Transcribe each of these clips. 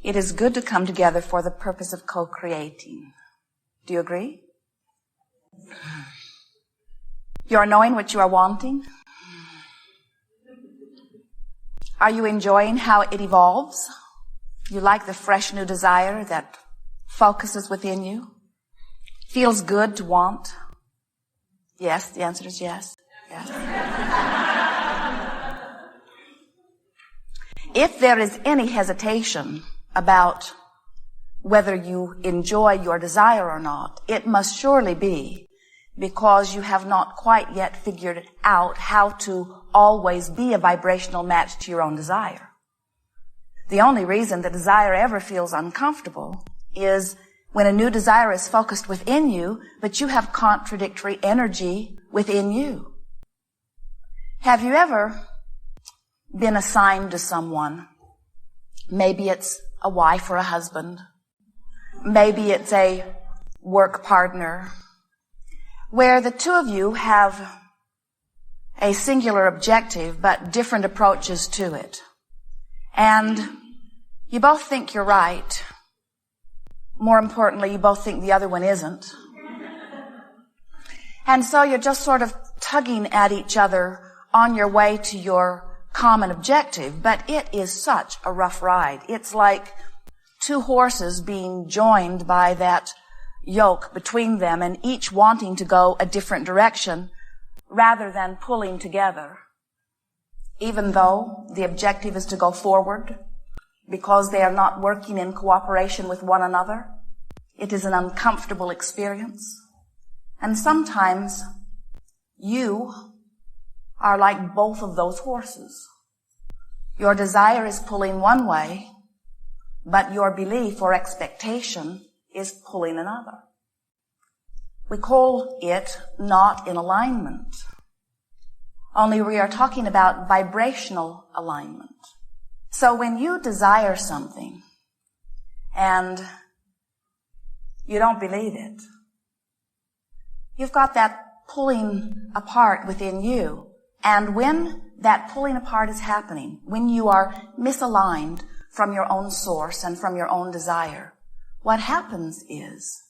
It is good to come together for the purpose of co-creating. Do you agree? You are knowing what you are wanting? Are you enjoying how it evolves? You like the fresh new desire that focuses within you? Feels good to want? Yes, the answer is yes. Yes. If there is any hesitation about whether you enjoy your desire or not, it must surely be because you have not quite yet figured out how to always be a vibrational match to your own desire. The only reason that desire ever feels uncomfortable is when a new desire is focused within you, but you have contradictory energy within you. Have you ever been assigned to someone? Maybe it's a wife or a husband. Maybe it's a work partner, where the two of you have a singular objective but different approaches to it. And you both think you're right. More importantly, you both think the other one isn't. And so you're just sort of tugging at each other on your way to your common objective, but it is such a rough ride. It's like two horses being joined by that yoke between them and each wanting to go a different direction rather than pulling together. Even though the objective is to go forward because they are not working in cooperation with one another, it is an uncomfortable experience. And sometimes you are like both of those horses. Your desire is pulling one way, but your belief or expectation is pulling another. We call it not in alignment. Only we are talking about vibrational alignment. So when you desire something and you don't believe it, you've got that pulling apart within you. And when that pulling apart is happening, when you are misaligned from your own source and from your own desire, what happens is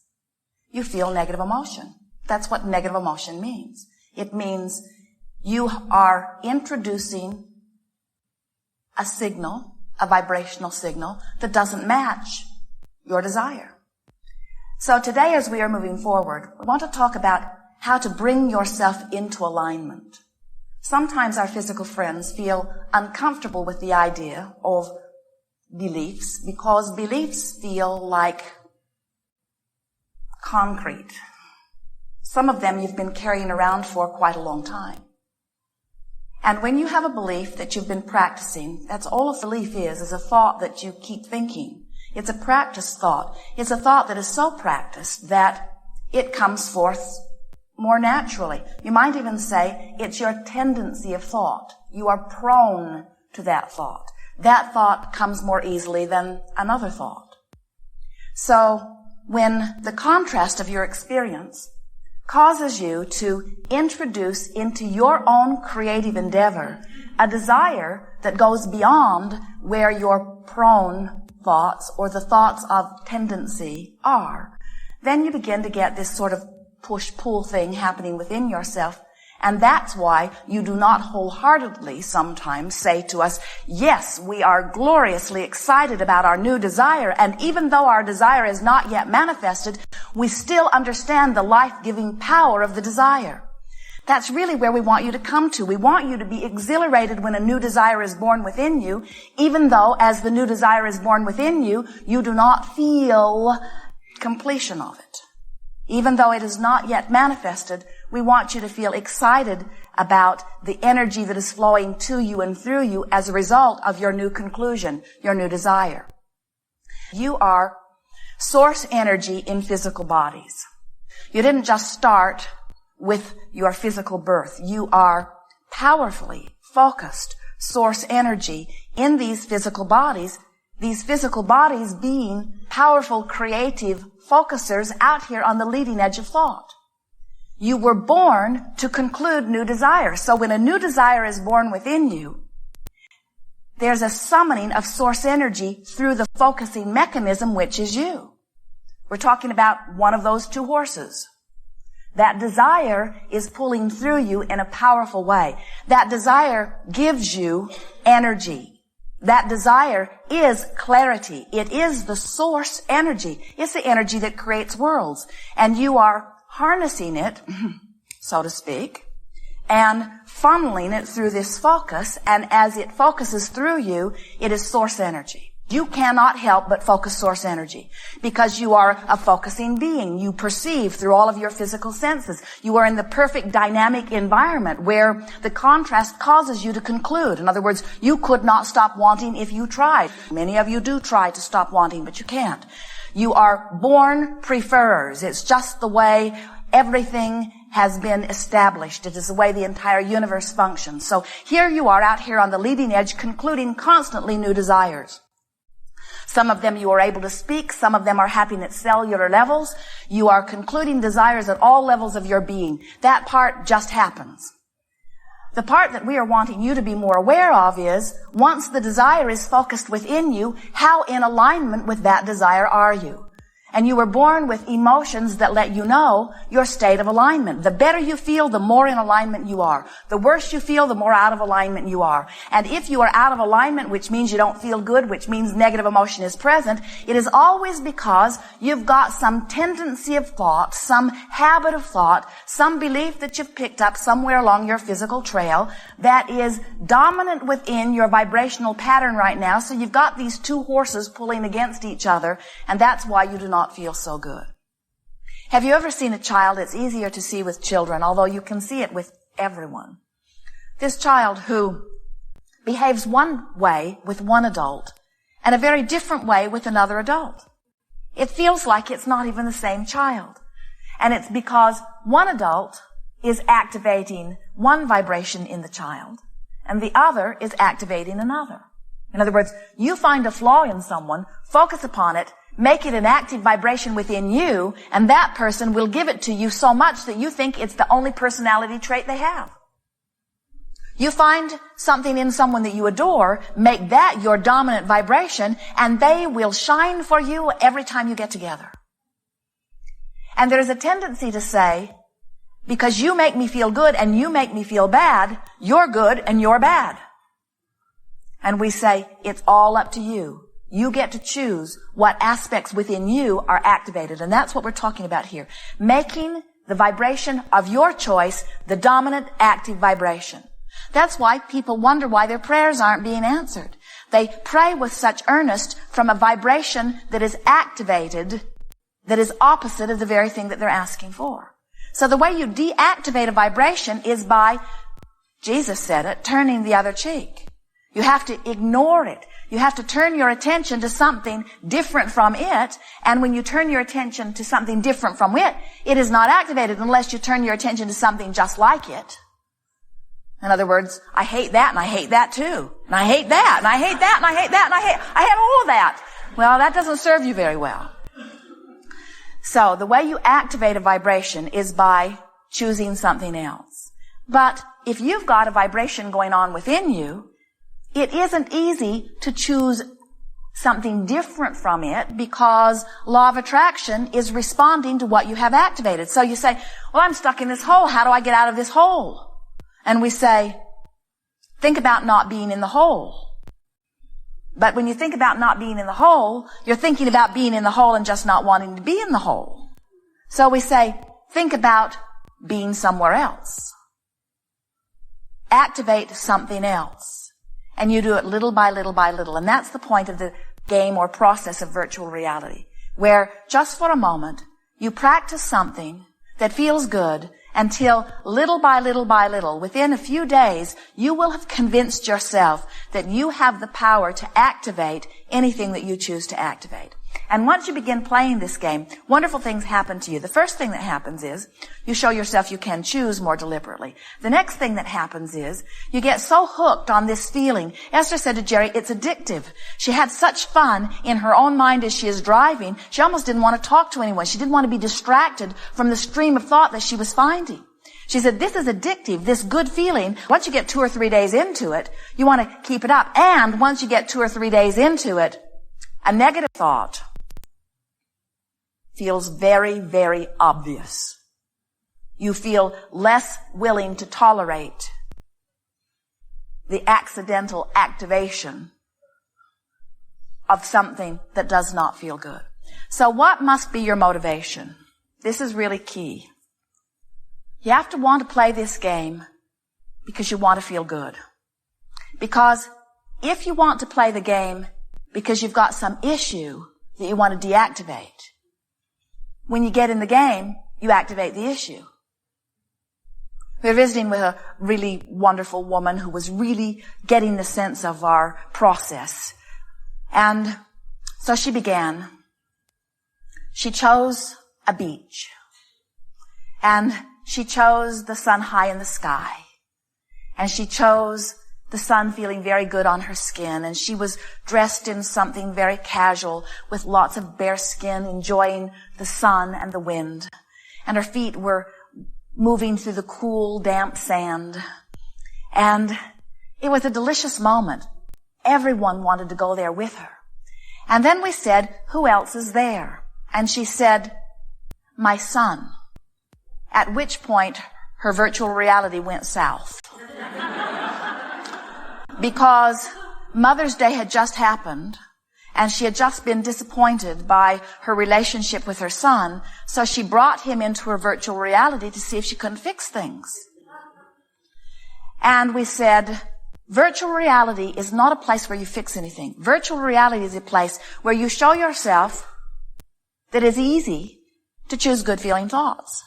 you feel negative emotion. That's what negative emotion means. It means you are introducing a signal, a vibrational signal that doesn't match your desire. So today, as we are moving forward, we want to talk about how to bring yourself into alignment. Sometimes our physical friends feel uncomfortable with the idea of beliefs because beliefs feel like concrete. Some of them you've been carrying around for quite a long time. And when you have a belief that you've been practicing, that's all a belief is a thought that you keep thinking. It's a practiced thought. It's a thought that is so practiced that it comes forth more naturally. You might even say it's your tendency of thought. You are prone to that thought. That thought comes more easily than another thought. So when the contrast of your experience causes you to introduce into your own creative endeavor a desire that goes beyond where your prone thoughts or the thoughts of tendency are, then you begin to get this sort of push-pull thing happening within yourself. And that's why you do not wholeheartedly sometimes say to us, yes, we are gloriously excited about our new desire, and even though our desire is not yet manifested, we still understand the life-giving power of the desire. That's really where we want you to come to. We want you to be exhilarated when a new desire is born within you, even though as the new desire is born within you, you do not feel completion of it. Even though it is not yet manifested, we want you to feel excited about the energy that is flowing to you and through you as a result of your new conclusion, your new desire. You are source energy in physical bodies. You didn't just start with your physical birth. You are powerfully focused source energy in these physical bodies being powerful creative focusers out here on the leading edge of thought. You were born to conclude new desire. So when a new desire is born within you, there's a summoning of source energy through the focusing mechanism, which is you. We're talking about one of those two horses. That desire is pulling through you in a powerful way. That desire gives you energy. That desire is clarity. It is the source energy. It's the energy that creates worlds. And you are harnessing it, so to speak, and funneling it through this focus. And as it focuses through you, it is source energy. You cannot help but focus source energy because you are a focusing being. You perceive through all of your physical senses. You are in the perfect dynamic environment where the contrast causes you to conclude. In other words, you could not stop wanting if you tried. Many of you do try to stop wanting, but you can't. You are born preferers. It's just the way everything has been established. It is the way the entire universe functions. So here you are out here on the leading edge, concluding constantly new desires. Some of them you are able to speak. Some of them are happening at cellular levels. You are concluding desires at all levels of your being. That part just happens. The part that we are wanting you to be more aware of is, once the desire is focused within you, how in alignment with that desire are you? And you were born with emotions that let you know your state of alignment. The better you feel, the more in alignment you are. The worse you feel, the more out of alignment you are. And if you are out of alignment, which means you don't feel good, which means negative emotion is present, it is always because you've got some tendency of thought, some habit of thought, some belief that you've picked up somewhere along your physical trail that is dominant within your vibrational pattern right now. So you've got these two horses pulling against each other, and that's why you do not feel so good. Have you ever seen a child? It's easier to see with children, although you can see it with everyone. This child who behaves one way with one adult and a very different way with another adult. It feels like it's not even the same child. And it's because one adult is activating one vibration in the child and the other is activating another. In other words, you find a flaw in someone, focus upon it, make it an active vibration within you, and that person will give it to you so much that you think it's the only personality trait they have. You find something in someone that you adore, make that your dominant vibration, and they will shine for you every time you get together. And there's a tendency to say, because you make me feel good and you make me feel bad, you're good and you're bad. And we say, it's all up to you. You get to choose what aspects within you are activated. And that's what we're talking about here. Making the vibration of your choice the dominant active vibration. That's why people wonder why their prayers aren't being answered. They pray with such earnest from a vibration that is activated, that is opposite of the very thing that they're asking for. So the way you deactivate a vibration is by, Jesus said it, turning the other cheek. You have to ignore it. You have to turn your attention to something different from it. And when you turn your attention to something different from it, it is not activated unless you turn your attention to something just like it. In other words, I hate that and I hate that too. And I hate that and I hate that and I hate that and I hate all of that. Well, that doesn't serve you very well. So the way you activate a vibration is by choosing something else. But if you've got a vibration going on within you, it isn't easy to choose something different from it because law of attraction is responding to what you have activated. So you say, well, I'm stuck in this hole. How do I get out of this hole? And we say, think about not being in the hole. But when you think about not being in the hole, you're thinking about being in the hole and just not wanting to be in the hole. So we say, think about being somewhere else. Activate something else. And you do it little by little by little. And that's the point of the game or process of virtual reality, where just for a moment, you practice something that feels good until little by little by little, within a few days, you will have convinced yourself that you have the power to activate anything that you choose to activate. And once you begin playing this game, wonderful things happen to you. The first thing that happens is you show yourself you can choose more deliberately. The next thing that happens is you get so hooked on this feeling. Esther said to Jerry, it's addictive. She had such fun in her own mind as she is driving. She almost didn't want to talk to anyone. She didn't want to be distracted from the stream of thought that she was finding. She said, this is addictive, this good feeling. Once you get 2 or 3 days into it, you want to keep it up. And once you get 2 or 3 days into it, a negative thought feels very, very obvious. You feel less willing to tolerate the accidental activation of something that does not feel good. So what must be your motivation? This is really key. You have to want to play this game because you want to feel good. Because if you want to play the game because you've got some issue that you want to deactivate, when you get in the game, you activate the issue. We were visiting with a really wonderful woman who was really getting the sense of our process. And so she began. She chose a beach. And she chose the sun high in the sky. And she chose the sun feeling very good on her skin. And she was dressed in something very casual with lots of bare skin, enjoying the sun and the wind. And her feet were moving through the cool, damp sand. And it was a delicious moment. Everyone wanted to go there with her. And then we said, who else is there? And she said, my son. At which point her virtual reality went south. Because Mother's Day had just happened, and she had just been disappointed by her relationship with her son, so she brought him into her virtual reality to see if she couldn't fix things. And we said, virtual reality is not a place where you fix anything. Virtual reality is a place where you show yourself that it's easy to choose good feeling thoughts.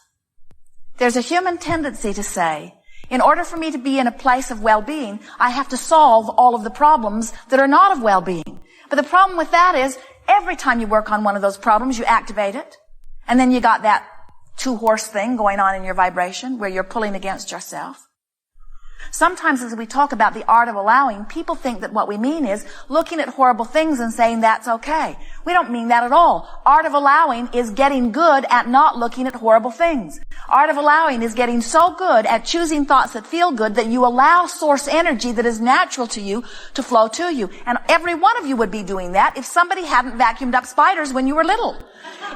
There's a human tendency to say, in order for me to be in a place of well-being, I have to solve all of the problems that are not of well-being. But the problem with that is, every time you work on one of those problems, you activate it. And then you got that 2-horse thing going on in your vibration where you're pulling against yourself. Sometimes as we talk about the art of allowing, people think that what we mean is looking at horrible things and saying that's okay. We don't mean that at all. Art of allowing is getting good at not looking at horrible things. Art of allowing is getting so good at choosing thoughts that feel good that you allow source energy that is natural to you to flow to you. And every one of you would be doing that if somebody hadn't vacuumed up spiders when you were little.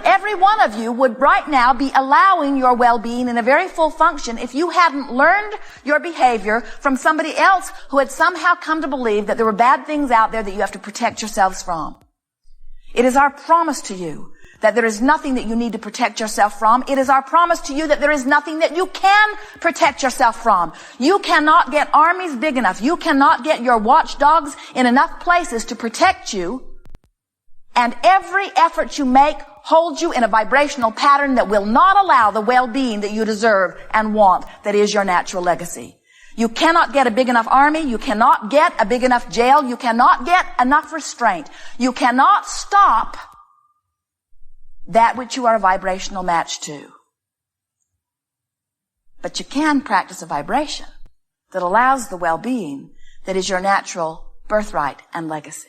Every one of you would right now be allowing your well-being in a very full function if you hadn't learned your behavior from somebody else who had somehow come to believe that there were bad things out there that you have to protect yourselves from. It is our promise to you that there is nothing that you need to protect yourself from. It is our promise to you that there is nothing that you can protect yourself from. You cannot get armies big enough. You cannot get your watchdogs in enough places to protect you. And every effort you make holds you in a vibrational pattern that will not allow the well-being that you deserve and want, that is your natural legacy. You cannot get a big enough army. You cannot get a big enough jail. You cannot get enough restraint. You cannot stop that which you are a vibrational match to. But you can practice a vibration that allows the well-being that is your natural birthright and legacy.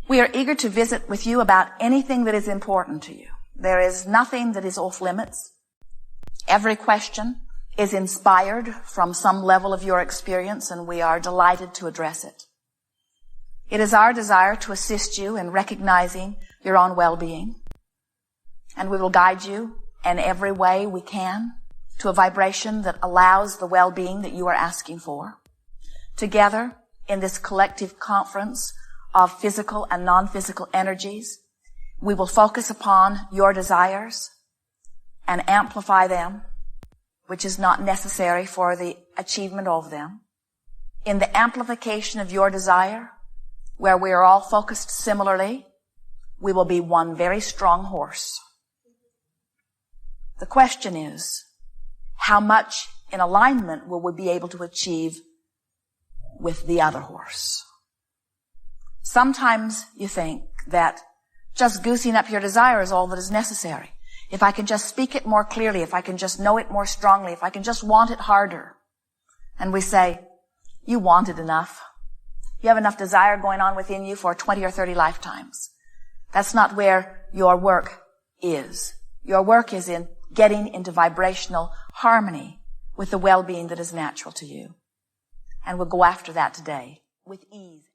We are eager to visit with you about anything that is important to you. There is nothing that is off limits. Every question is inspired from some level of your experience, and we are delighted to address it. It is our desire to assist you in recognizing your own well-being, and we will guide you in every way we can to a vibration that allows the well-being that you are asking for. Together, in this collective conference of physical and non-physical energies, we will focus upon your desires and amplify them, which is not necessary for the achievement of them. In the amplification of your desire, where we are all focused similarly, we will be one very strong horse. The question is, how much in alignment will we be able to achieve with the other horse? Sometimes you think that just goosing up your desire is all that is necessary. If I can just speak it more clearly, if I can just know it more strongly, if I can just want it harder. And we say, you want it enough. You have enough desire going on within you for 20 or 30 lifetimes. That's not where your work is. Your work is in getting into vibrational harmony with the well-being that is natural to you. And we'll go after that today with ease.